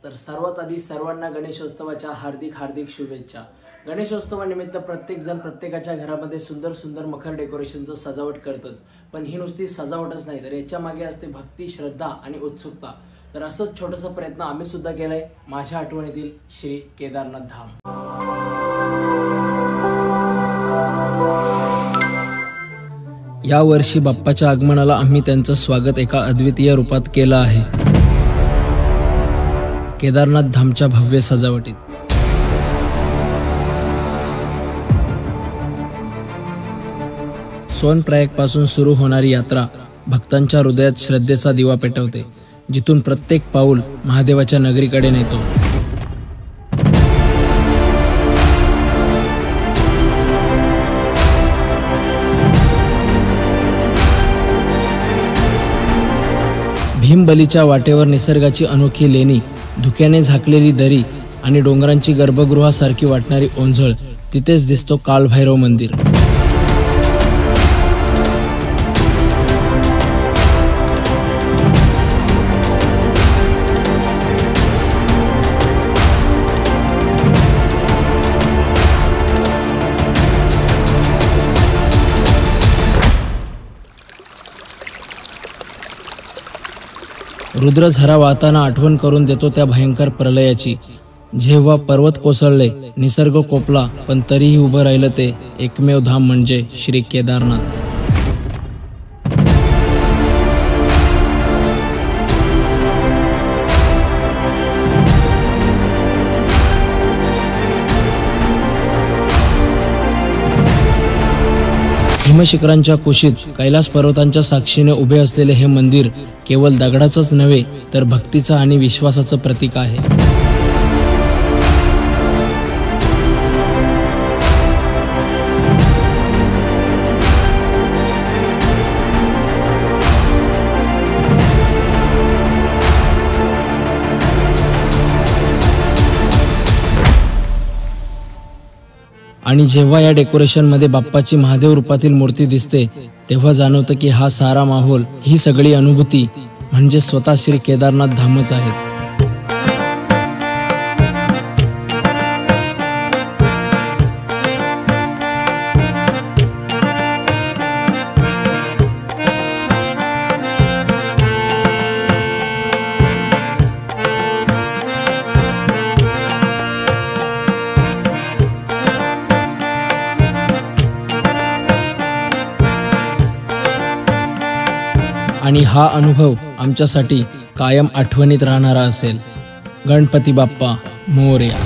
तर सर्वात आधी सर्वांना गणेशोत्सवाच्या हार्दिक शुभेच्छा। गणेशोत्सवानिमित्त प्रत्येक जण प्रत्येकाच्या घरामध्ये सुंदर सुंदर मखर डेकोरेशनचं सजावट करतच, पण ही नुसती सजावटच नाही तर याच्या मागे असते भक्ती, श्रद्धा आणि उत्सुकता। तर असंच छोटासा प्रयत्न आम्ही सुद्धा केलाय माझ्या आठवणीतील श्री केदारनाथ धाम। या वर्षी बाप्पाच्या आगमनाला आम्ही त्यांचं स्वागत एका अद्वितीय रूपात केलं आहे। केदारनाथ धामच्या भव्य सजावटीत सोनप्रयाग पासून सुरू होणारी यात्रा भक्तांच्या हृदयात श्रद्धेचा दिवा पेटवते, जिथून प्रत्येक पाऊल महादेवाच्या नगरीकडे नेतो। भीमबलीच्या वाटेवर निसर्गाची अनोखी लेणी, धुक्याने झाकलेली दरी आणि डोंगरांची गर्भगृहासारखी वाटणारी ओंझळ, तिथेच दिसतो कालभैरव मंदिर। रुद्रझरा वाहताना आठवण करून देतो त्या भयंकर प्रलयाची, जेव्हा पर्वत कोसळले, निसर्ग कोपला, पण तरीही उभं राहिलं ते एकमेव धाम म्हणजे श्री केदारनाथ। हिमशिखरांच्या कुशीत कैलास पर्वतांच्या साक्षीने उभे असलेले हे मंदिर केवळ दगडाचंच नव्हे तर भक्तीचं आणि विश्वासाचं प्रतीक आहे। आणि जेव्हा या डेकोरेशन मध्ये बाप्पाची महादेव रूपातील मूर्ती दिसते, तेव्हा जाणवतं की हा सारा माहोल, ही सगळी अनुभूती म्हणजे स्वतः श्री केदारनाथ धामच आहेत। आणि हा अनुभव आमच्यासाठी कायम आठवणीत राहणारा असेल। गणपती बाप्पा मोरया।